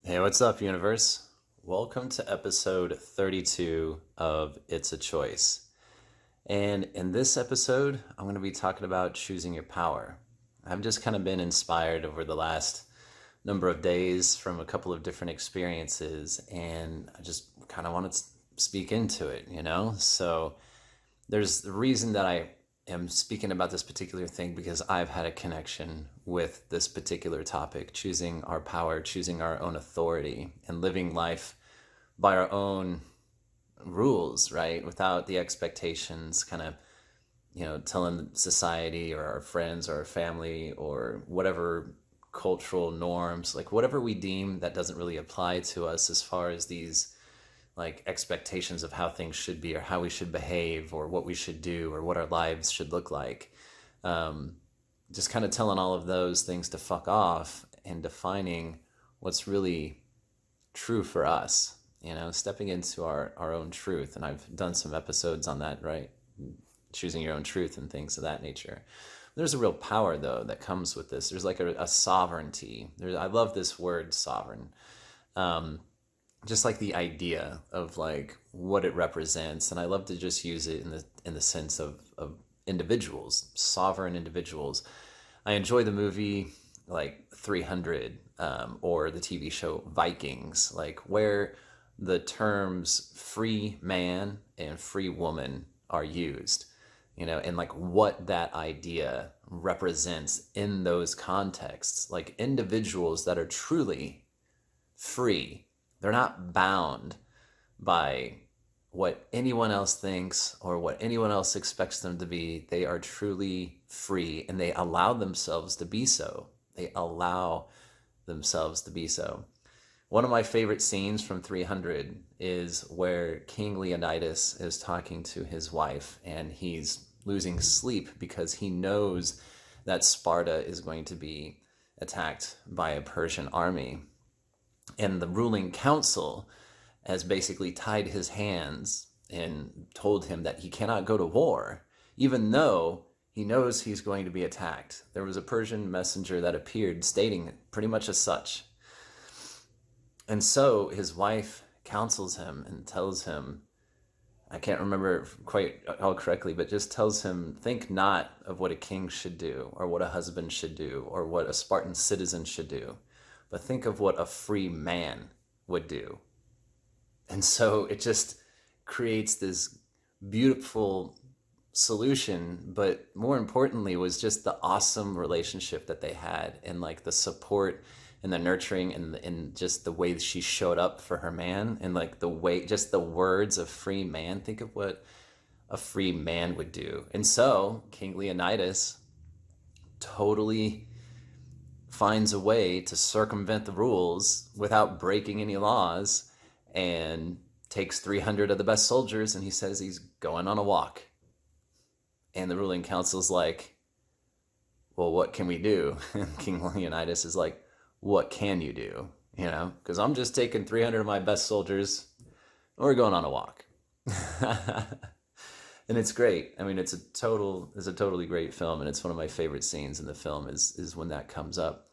Hey, what's up, universe? Welcome to episode 32 of It's a Choice. And in this episode, I'm going to be talking about choosing your power. I've just kind of been inspired over the last number of days from a couple of different experiences, and I just kind of want to speak into it. So there's the reason that I am speaking about this particular thing because I've had a connection with this particular topic, choosing our power, choosing our own authority, and living life by our own rules, right? Without the expectations, kind of, telling society or our friends or our family or whatever cultural norms, like whatever we deem that doesn't really apply to us as far as these like expectations of how things should be or how we should behave or what we should do or what our lives should look like. Just kind of telling all of those things to fuck off and defining what's really true for us, stepping into our own truth. And I've done some episodes on that, right? Choosing your own truth and things of that nature. There's a real power, though, that comes with this. There's like a sovereignty. I love this word, sovereign. Just like the idea of like what it represents, and I love to just use it in the sense of individuals, sovereign individuals. I enjoy the movie like 300 or the TV show Vikings, like where the terms free man and free woman are used, and like what that idea represents in those contexts, like individuals that are truly free. They're not bound by what anyone else thinks or what anyone else expects them to be. They are truly free, and they allow themselves to be so. They allow themselves to be so. One of my favorite scenes from 300 is where King Leonidas is talking to his wife, and he's losing sleep because he knows that Sparta is going to be attacked by a Persian army. And the ruling council has basically tied his hands and told him that he cannot go to war, even though he knows he's going to be attacked. There was a Persian messenger that appeared stating pretty much as such. And so his wife counsels him and tells him, I can't remember quite all correctly, but just tells him, think not of what a king should do or what a husband should do or what a Spartan citizen should do, but think of what a free man would do. And so it just creates this beautiful solution, but more importantly was just the awesome relationship that they had, and like the support and the nurturing and just the way that she showed up for her man, and like the way, just the words of free man. Think of what a free man would do. And so King Leonidas totally finds a way to circumvent the rules without breaking any laws, and takes 300 of the best soldiers, and he says he's going on a walk. And the ruling council's like, well, what can we do? And King Leonidas is like, what can you do? Because I'm just taking 300 of my best soldiers, and we're going on a walk. And it's great. I mean, it's a totally great film, and it's one of my favorite scenes in the film is when that comes up.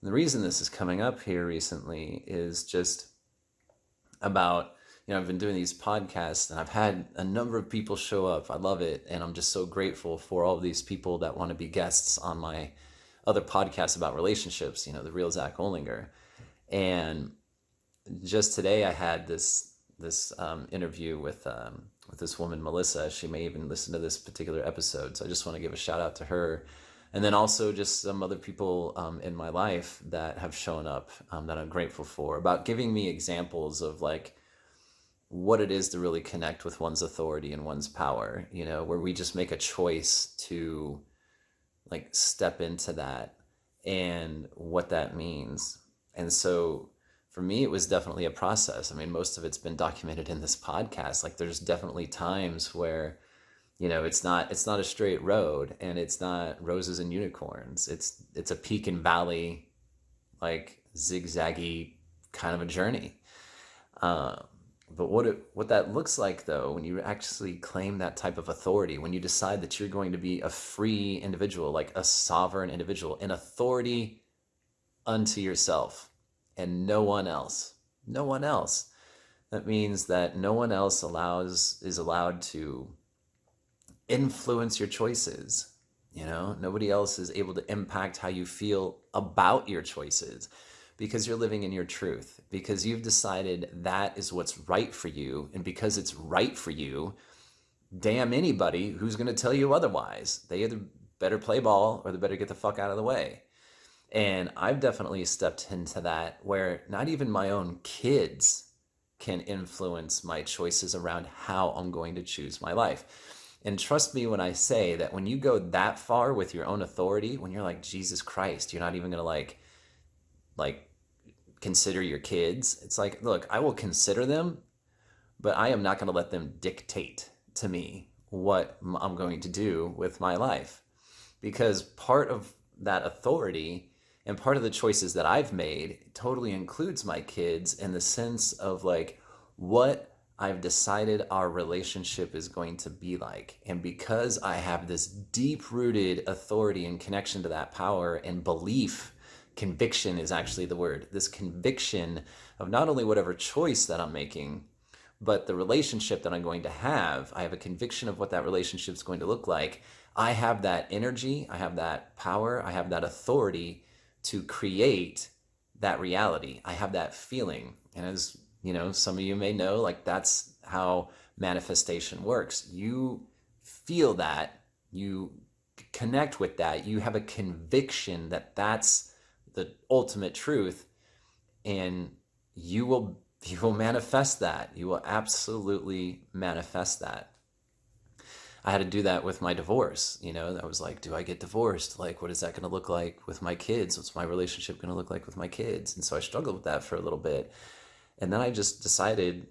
And the reason this is coming up here recently is just about, I've been doing these podcasts, and I've had a number of people show up. I love it, and I'm just so grateful for all of these people that want to be guests on my other podcasts about relationships, the Real Zach Olinger. And just today I had this interview with this woman, Melissa. She may even listen to this particular episode, so I just want to give a shout out to her. And then also just some other people in my life that have shown up that I'm grateful for, about giving me examples of like what it is to really connect with one's authority and one's power, where we just make a choice to like step into that and what that means. And so for me, it was definitely a process. I mean, most of it's been documented in this podcast. Like there's definitely times where, it's not a straight road, and it's not roses and unicorns. It's a peak and valley, like zigzaggy kind of a journey. But what that looks like, though, when you actually claim that type of authority, when you decide that you're going to be a free individual, like a sovereign individual, an authority unto yourself, and no one else. No one else. That means that no one else is allowed to influence your choices. Nobody else is able to impact how you feel about your choices because you're living in your truth, because you've decided that is what's right for you. And because it's right for you, damn anybody who's going to tell you otherwise. They either better play ball or they better get the fuck out of the way. And I've definitely stepped into that where not even my own kids can influence my choices around how I'm going to choose my life. And trust me when I say that when you go that far with your own authority, when you're like, Jesus Christ, you're not even going to like consider your kids. It's like, look, I will consider them, but I am not going to let them dictate to me what I'm going to do with my life. Because part of that authority and part of the choices that I've made totally includes my kids in the sense of like what I've decided our relationship is going to be like. And because I have this deep-rooted authority and connection to that power and belief, conviction is actually the word, this conviction of not only whatever choice that I'm making, but the relationship that I'm going to have. I have a conviction of what that relationship is going to look like. I have that energy, I have that power, I have that authority to create that reality. I have that feeling. And as some of you may know, like that's how manifestation works. You feel that, you connect with that, you have a conviction that that's the ultimate truth, and you will manifest that. You will absolutely manifest that. I had to do that with my divorce. I was like, do I get divorced? Like, what is that going to look like with my kids? What's my relationship going to look like with my kids? And so I struggled with that for a little bit. And then I just decided,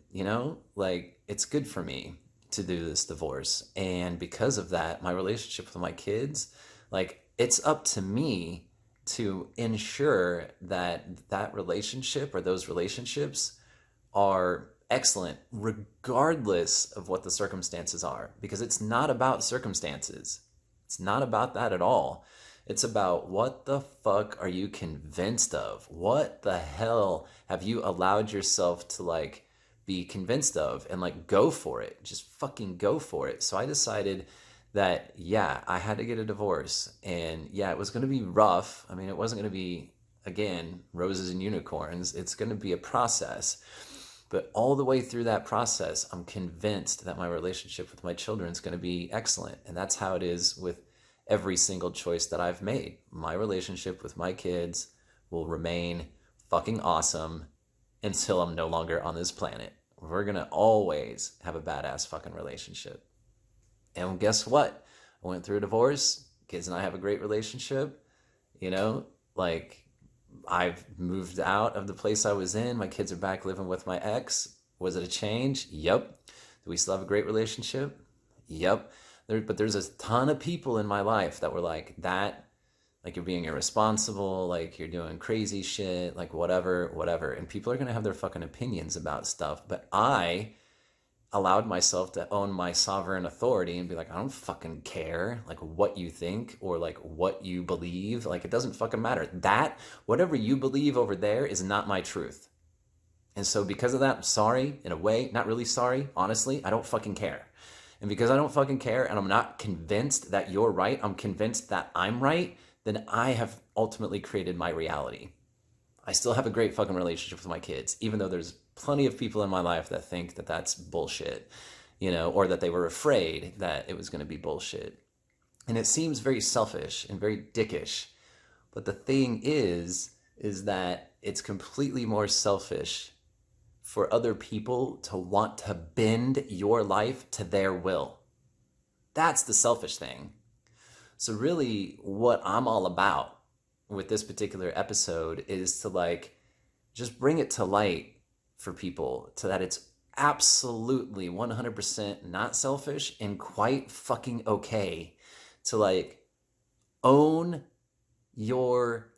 like it's good for me to do this divorce. And because of that, my relationship with my kids, like it's up to me to ensure that that relationship or those relationships are excellent regardless of what the circumstances are, because it's not about circumstances. It's not about that at all. It's about what the fuck are you convinced of? What the hell have you allowed yourself to like be convinced of, and like go for it. Just fucking go for it. So I decided that, yeah, I had to get a divorce, and yeah, it was going to be rough. I mean, it wasn't going to be, again, roses and unicorns. It's going to be a process. But all the way through that process, I'm convinced that my relationship with my children is going to be excellent. And that's how it is with every single choice that I've made. My relationship with my kids will remain fucking awesome until I'm no longer on this planet. We're going to always have a badass fucking relationship. And guess what? I went through a divorce. Kids and I have a great relationship. Like I've moved out of the place I was in. My kids are back living with my ex. Was it a change? Yep. Do we still have a great relationship? Yep. But there's a ton of people in my life that were like that, like you're being irresponsible, like you're doing crazy shit, like whatever. And people are going to have their fucking opinions about stuff. But I allowed myself to own my sovereign authority and be like, I don't fucking care like what you think or like what you believe. Like it doesn't fucking matter. That, whatever you believe over there is not my truth. And so because of that, I'm sorry, in a way, not really sorry, honestly, I don't fucking care. And because I don't fucking care and I'm not convinced that you're right, I'm convinced that I'm right, then I have ultimately created my reality. I still have a great fucking relationship with my kids, even though there's plenty of people in my life that think that that's bullshit, or that they were afraid that it was going to be bullshit. And it seems very selfish and very dickish. But the thing is that it's completely more selfish for other people to want to bend your life to their will. That's the selfish thing. So really what I'm all about with this particular episode is to like just bring it to light for people, to that it's absolutely 100% not selfish and quite fucking okay to like own your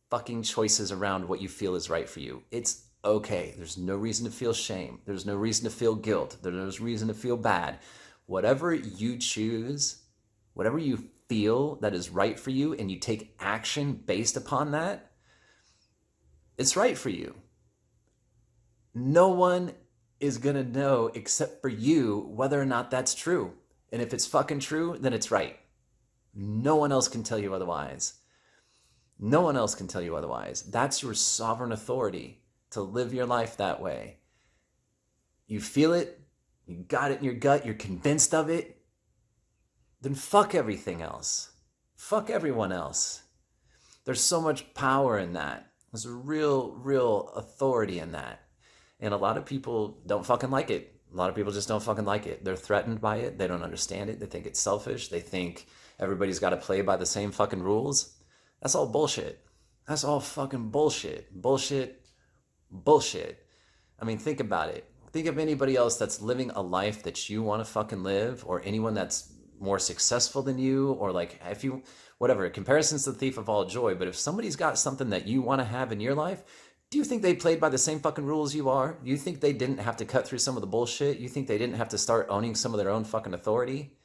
fucking choices around what you feel is right for you. It's okay. There's no reason to feel shame. There's no reason to feel guilt. There's no reason to feel bad. Whatever you choose, whatever you feel that is right for you, and you take action based upon that, it's right for you. No one is going to know except for you whether or not that's true. And if it's fucking true, then it's right. No one else can tell you otherwise. No one else can tell you otherwise. That's your sovereign authority to live your life that way. You feel it, you got it in your gut, you're convinced of it, then fuck everything else. Fuck everyone else. There's so much power in that. There's a real authority in that. And a lot of people don't fucking like it. A lot of people just don't fucking like it. They're threatened by it. They don't understand it. They think it's selfish. They think everybody's got to play by the same fucking rules. That's all bullshit. That's all fucking bullshit. Bullshit. I mean, think about it. Think of anybody else that's living a life that you want to fucking live, or anyone that's more successful than you, or like, if you, whatever, comparison's the thief of all joy. But if somebody's got something that you want to have in your life, do you think they played by the same fucking rules you are? You think they didn't have to cut through some of the bullshit? You think they didn't have to start owning some of their own fucking authority?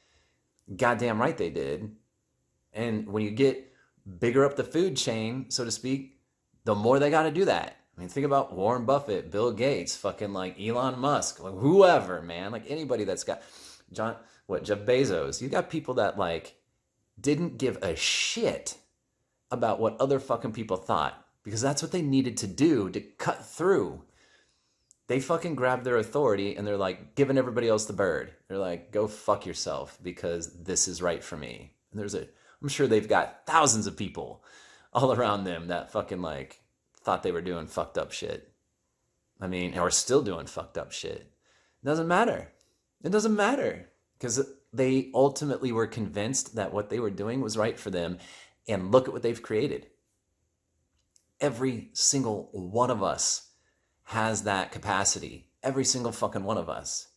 Goddamn right they did. And when you get bigger up the food chain, so to speak, the more they got to do that. I mean, think about Warren Buffett, Bill Gates, fucking like Elon Musk, like whoever, man, like anybody that's got Jeff Bezos. You got people that like didn't give a shit about what other fucking people thought, because that's what they needed to do to cut through. They fucking grabbed their authority and they're like giving everybody else the bird. They're like, go fuck yourself because this is right for me. And I'm sure they've got thousands of people all around them that fucking like thought they were doing fucked up shit. I mean, or still doing fucked up shit. It doesn't matter. It doesn't matter because they ultimately were convinced that what they were doing was right for them. And look at what they've created. Every single one of us has that capacity. Every single fucking one of us.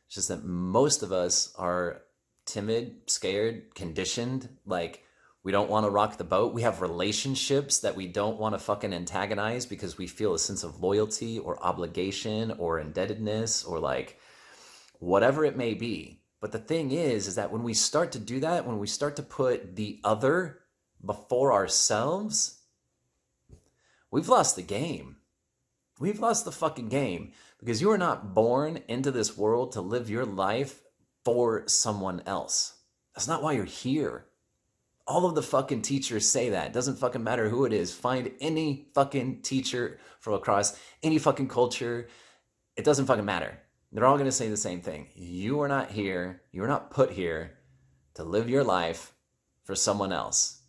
It's just that most of us are timid, scared, conditioned. Like, we don't want to rock the boat. We have relationships that we don't want to fucking antagonize because we feel a sense of loyalty or obligation or indebtedness or like whatever it may be. But the thing is that when we start to do that, when we start to put the other before ourselves, we've lost the game. We've lost the fucking game because you are not born into this world to live your life for someone else. That's not why you're here. All of the fucking teachers say that. It doesn't fucking matter who it is. Find any fucking teacher from across any fucking culture. It doesn't fucking matter. They're all going to say the same thing. You are not here. You are not put here to live your life for someone else.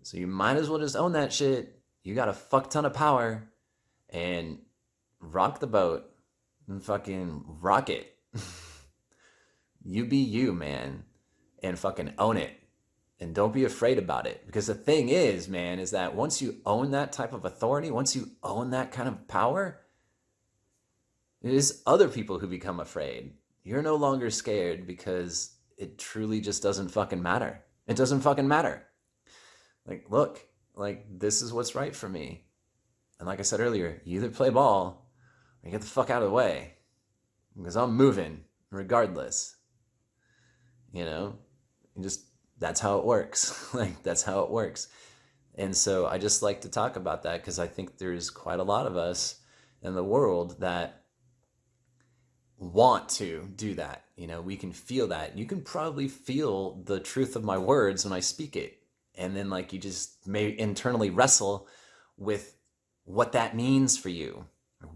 So you might as well just own that shit. You got a fuck ton of power and rock the boat and fucking rock it. You be you, man, and fucking own it. And don't be afraid about it. Because the thing is, man, is that once you own that type of authority, once you own that kind of power, it is other people who become afraid. You're no longer scared because it truly just doesn't fucking matter. It doesn't fucking matter. Like, look, like, this is what's right for me. And like I said earlier, you either play ball or you get the fuck out of the way. Because I'm moving regardless. You know? You just... That's how it works. Like, that's how it works. And so I just like to talk about that because I think there's quite a lot of us in the world that want to do that. You know, we can feel that. You can probably feel the truth of my words when I speak it. And then like you just may internally wrestle with what that means for you.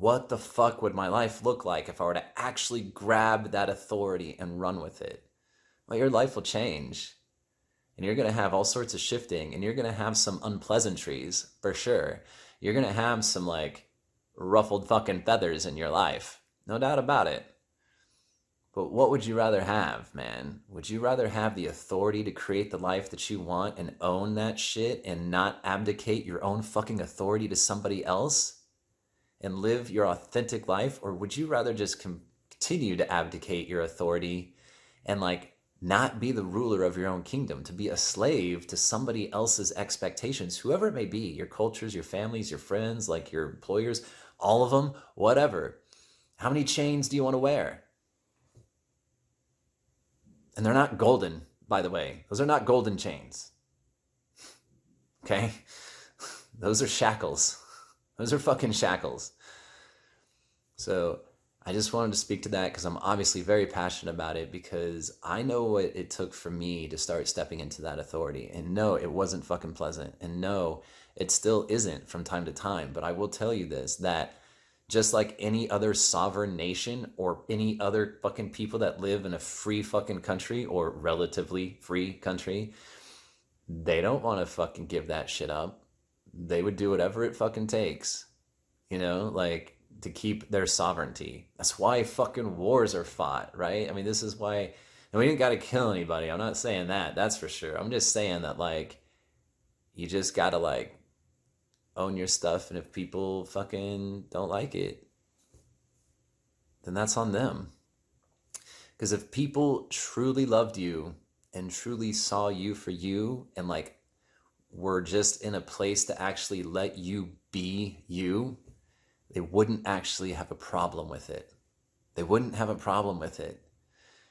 What the fuck would my life look like if I were to actually grab that authority and run with it? Well, your life will change. And you're going to have all sorts of shifting, and you're going to have some unpleasantries, for sure. You're going to have some, like, ruffled fucking feathers in your life. No doubt about it. But what would you rather have, man? Would you rather have the authority to create the life that you want and own that shit and not abdicate your own fucking authority to somebody else and live your authentic life? Or would you rather just continue to abdicate your authority and, like, not be the ruler of your own kingdom, to be a slave to somebody else's expectations, whoever it may be, your cultures, your families, your friends, like your employers, all of them, whatever. How many chains do you want to wear? And they're not golden, by the way. Those are not golden chains. Okay? Those are shackles. Those are fucking shackles. So I just wanted to speak to that because I'm obviously very passionate about it, because I know what it took for me to start stepping into that authority. And no, it wasn't fucking pleasant. And no, it still isn't from time to time. But I will tell you this, that just like any other sovereign nation or any other fucking people that live in a free fucking country or relatively free country, they don't want to fucking give that shit up. They would do whatever it fucking takes, like to keep their sovereignty. That's why fucking wars are fought, right? I mean, this is why, and we didn't got to kill anybody. I'm not saying that, that's for sure. I'm just saying that, like, you just got to, like, own your stuff. And if people fucking don't like it, then that's on them. Because if people truly loved you and truly saw you for you and, like, were just in a place to actually let you be you, they wouldn't actually have a problem with it. They wouldn't have a problem with it.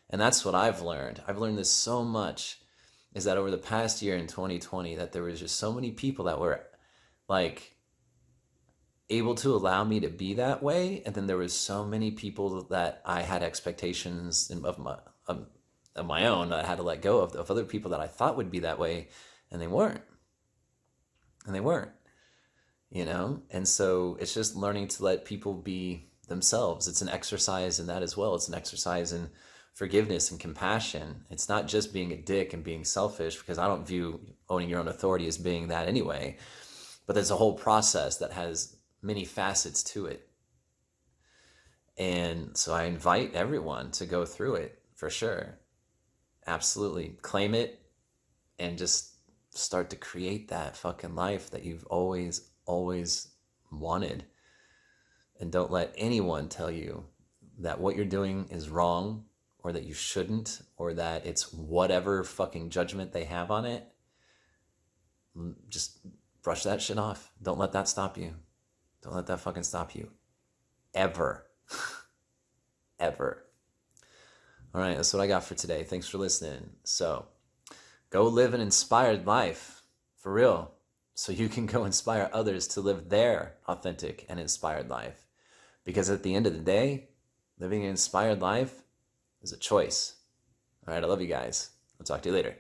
And that's what I've learned. I've learned this so much, is that over the past year in 2020, that there was just so many people that were, like, able to allow me to be that way. And then there was so many people that I had expectations of my own that I had to let go of other people that I thought would be that way, and they weren't. And they weren't, And so it's just learning to let people be themselves. It's an exercise in that as well. It's an exercise in forgiveness and compassion. It's not just being a dick and being selfish, because I don't view owning your own authority as being that anyway. But there's a whole process that has many facets to it. And so I invite everyone to go through it, for sure. Absolutely. Claim it and just start to create that fucking life that you've always wanted. And don't let anyone tell you that what you're doing is wrong, or that you shouldn't, or that it's whatever fucking judgment they have on it. Just brush that shit off. Don't let that stop you. Don't let that fucking stop you. Ever. Ever. All right, that's what I got for today. Thanks for listening. So, go live an inspired life, for real, so you can go inspire others to live their authentic and inspired life. Because at the end of the day, living an inspired life is a choice. All right, I love you guys. I'll talk to you later.